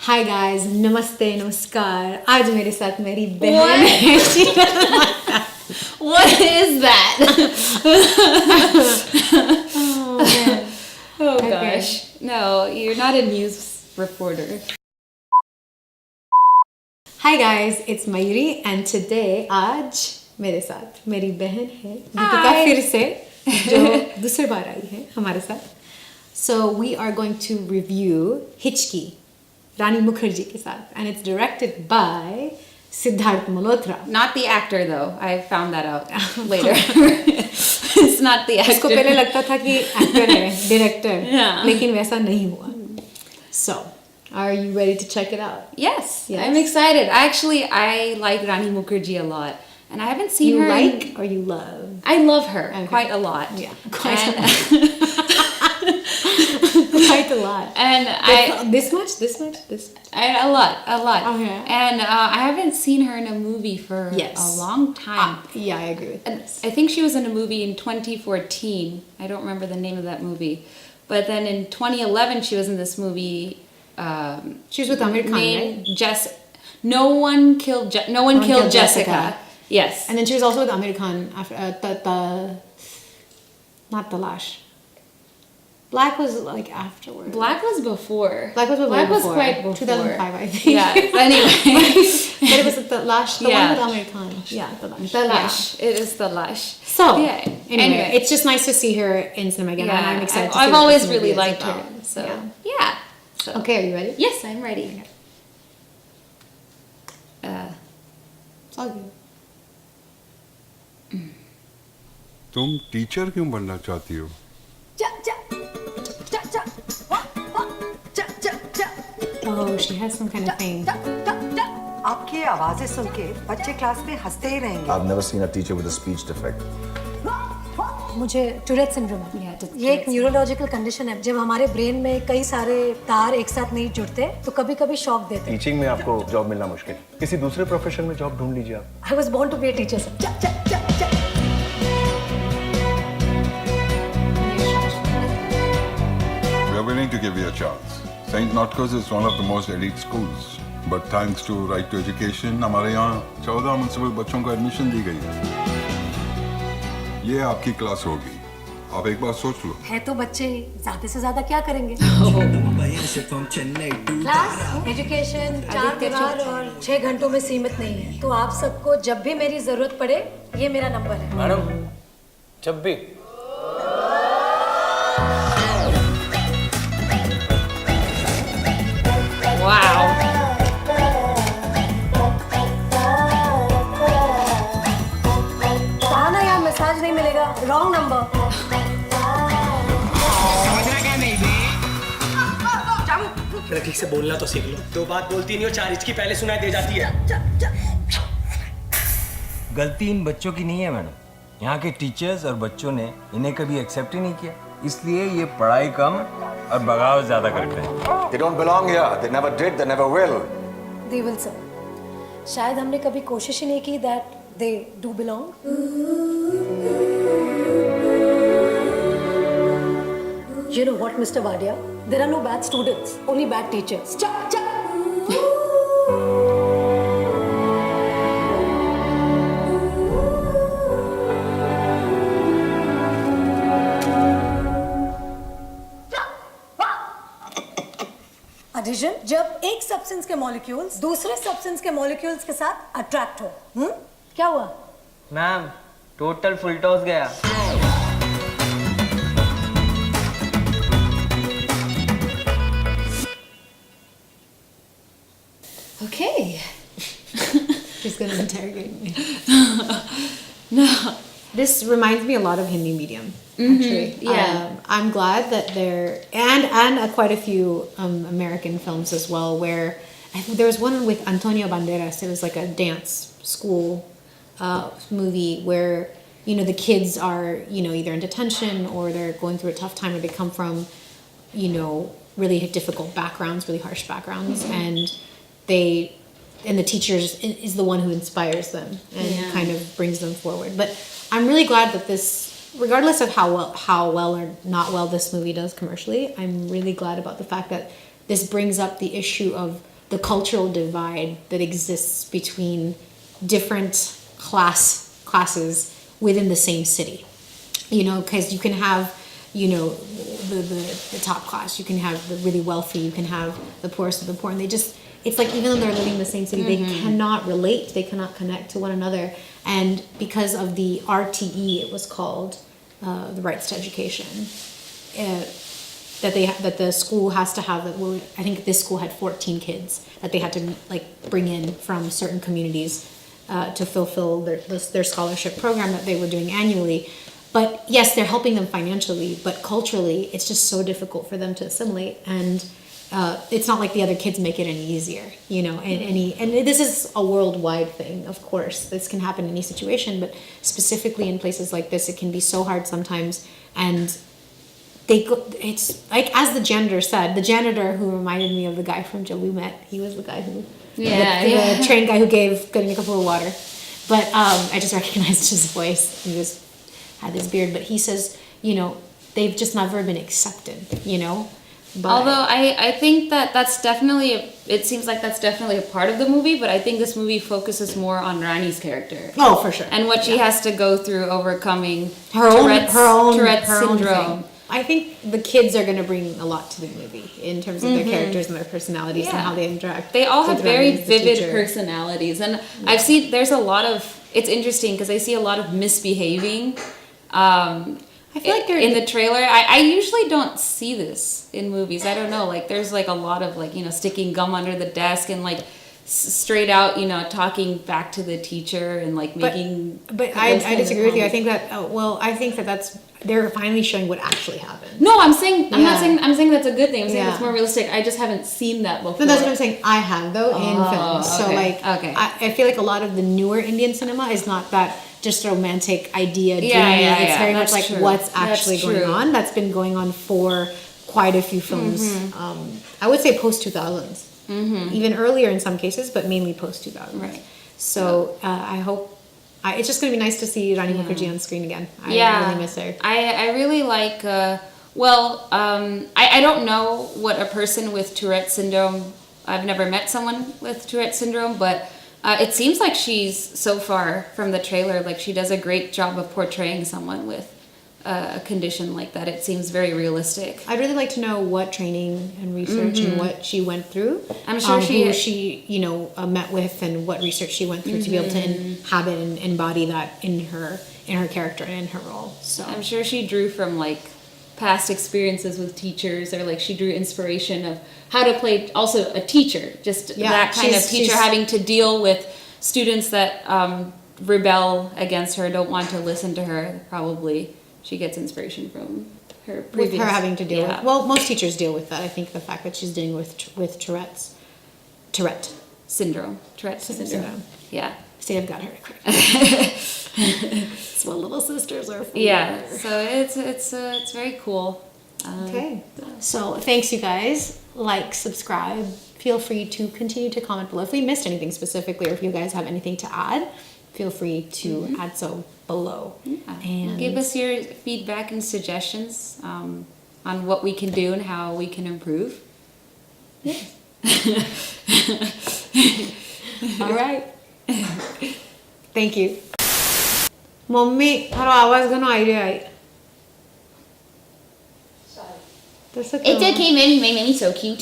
Hi guys, नमस्ते नमस्कार। आज मेरे साथ मेरी बहन है। What is that? Oh man. Oh Okay. gosh. No, you're not a news reporter. Hi guys, it's Mayuri and today आज मेरे साथ मेरी बहन है दीपिका Hi. फिर से जो दूसरी बार आई है हमारे साथ. So we are going to review Hichki, Rani Mukerji के साथ, and it's directed by Siddharth Malhotra. Not the actor though. I found that out later. It's not the actor. उसको पहले लगता था कि एक्टर है, डायरेक्टर, Yeah. लेकिन वैसा नहीं हुआ. So, are you ready to check it out? Yes, Yes. I'm excited. I like Rani Mukerji a lot, and I haven't seen You her. like or you love? I love her Okay. quite a lot. Yeah, quite and, a lot. Quite a lot. And This much? a lot. Okay. And I haven't seen her in a movie for Yes. a long time. Yeah, I agree with And this. I think she was in a movie in 2014. I don't remember the name of that movie. But then in 2011, she was in this movie. She was with Amir Khan, named right? No one killed Jessica. Yes. And then she was also with Amir Khan after not Talash. Black was like afterwards. Black was before. Black was quite before. 2005, I think. Yeah. But anyway. But it was the Lash, the Yeah. one with Amir Khan. Yeah, the Lash. The Lash. It is the Lash. So, yeah. anyway, it's just nice to see her in cinema again. And I'm excited to see I've what always this movie really is liked her. about. So, Yeah. yeah. So, Okay, are you ready? yes, I'm ready. It's all good. तुम teacher क्यों बनना चाहती हो? Oh, she has some kind of thing. आपकी आवाजें सुन के बच्चे class में हंसते ही रहेंगे. I've never seen a teacher with a speech defect. मुझे टूरेट सिंड्रोम है. Yeah, ये एक न्यूरोलॉजिकल कंडीशन है. जब हमारे ब्रेन में कई सारे तार एक साथ नहीं जुड़ते तो कभी कभी शॉक देते हैं. टीचिंग में आपको जॉब मिलना मुश्किल. किसी दूसरे प्रोफेशन में जॉब ढूंढ लीजिए आप. I was born to be a teacher. We are willing to give you a chance. St. Notco's is one of the most elite schools. But thanks to Right to Education, हमारे यहाँ 14 municipal बच्चों को admission दी गई है. ये आपकी class होगी. आप एक बार सोच लो. है तो बच्चे ही, ज्यादा से ज्यादा क्या करेंगे? क्लास, एजुकेशन 4 दीवार और 6 घंटों में सीमित नहीं है. तो आप सबको जब भी मेरी जरूरत पड़े, ये मेरा नंबर है. मैडम, जब भी. Wow. कहा ना यार मैसेज नहीं मिलेगा. Wrong number. अरे ठीक से बोलना तो सीख लो. 2 बात बोलती नहीं हो, 4 हिचकी पहले सुनाई दे जाती है. गलती इन बच्चों की नहीं है मैडम. यहाँ के टीचर्स और बच्चों ने इन्हें कभी एक्सेप्ट ही नहीं किया. इसलिए ये पढ़ाई कम और बगावत ज्यादा करते हैं. They don't belong here. They never did. They never will. They will sir. शायद हमने कभी कोशिश ही नहीं की that they do belong. You know what, Mr. Wadia? There are no bad students, only bad teachers. Addition, जब एक substance के molecules दूसरे सब्सटेंस के मॉलिक्यूल्स के साथ अट्रैक्ट हो, क्या हुआ? मैम, टोटल फुल टॉस गया. Okay. She's going to interrogate me. No. This reminds me a lot of Hindi medium, actually. yeah. I'm glad that and quite a few American films as well, where I think there was one with Antonio Banderas. It was like a dance school movie where, you know, the kids are, you know, either in detention or they're going through a tough time, or they come from, you know, really difficult backgrounds, really harsh backgrounds, and the teacher is the one who inspires them and kind of brings them forward. But I'm really glad that this, regardless of how well or not well this movie does commercially, I'm really glad about the fact that this brings up the issue of the cultural divide that exists between different classes within the same city. You know, because you can have, you know, the top class, you can have the really wealthy, you can have the poorest of the poor, and they just, it's like even though they're living in the same city, they cannot relate, they cannot connect to one another. And because of the RTE, it was called, the Rights to Education, that the school has to have, I think this school had 14 kids that they had to like bring in from certain communities to fulfill their scholarship program that they were doing annually. But yes, they're helping them financially, but culturally, it's just so difficult for them to assimilate. And it's not like the other kids make it any easier, you know. And this is a worldwide thing, of course. This can happen in any situation, but specifically in places like this, it can be so hard sometimes. And it's like, as the janitor who reminded me of the guy from Jab We Met. He was the guy who, the trained guy who gave Getting a Cup of Water. But I just recognized his voice. He had this beard, but he says, you know, they've just never been accepted, you know. But although I think that's definitely it seems like that's definitely a part of the movie, but I think this movie focuses more on Rani's character. Oh, for sure. And what she has to go through overcoming Tourette's syndrome. Thing. I think the kids are going to bring a lot to the movie in terms of their characters and their personalities and how they interact. They all have with very Rani, the vivid teacher. personalities, and I've seen there's a lot of. It's interesting because I see a lot of misbehaving. I feel like in the trailer, I usually don't see this in movies. I don't know, like there's like a lot of like, you know, sticking gum under the desk and like straight out, you know, talking back to the teacher and like making. But I disagree with you. I think that I think that's they're finally showing what actually happened. No, I'm saying I'm not Yeah. saying I'm saying that's a good thing. I'm saying Yeah. it's more realistic. I just haven't seen that before. No, that's what I'm saying. I have though in films. So okay, like, okay. I feel like a lot of the newer Indian cinema is not that just romantic idea. Yeah, dreamy. yeah, It's yeah, very much that's like true. what's That's actually going true. on. That's been going on for quite a few films. I would say post 2000s, even earlier in some cases, but mainly post 2000s. Right. So I hope. It's just going to be nice to see Rani Mukerji on screen again. I really miss her. I really like, I don't know what a person with Tourette syndrome, I've never met someone with Tourette syndrome, but it seems like she's, so far from the trailer, like she does a great job of portraying someone with a condition like that. It seems very realistic. I'd really like to know what training and research and what she went through. I'm sure who she met with and what research she went through to be able to inhabit and embody that in her character and in her role. So I'm sure she drew from like past experiences with teachers, or like she drew inspiration of how to play also a teacher, just that kind of teacher having to deal with students that rebel against her, don't want to listen to her. Probably she gets inspiration from her previous. with her having to deal with, well, most teachers deal with that. I think the fact that she's dealing with Tourette syndrome. Yeah. See, I've got her correct. It's what little sisters are for. Yeah. So it's very cool. Okay. So thanks, you guys. Like, subscribe. Feel free to continue to comment below. If we missed anything specifically, or if you guys have anything to add, feel free to add so below. And Give us your feedback and suggestions on what we can do and how we can improve. all right. Thank you. Mommy, haro आवाज गनो idea I. That's okay. It's okay, Mammy. My Mammy's so cute.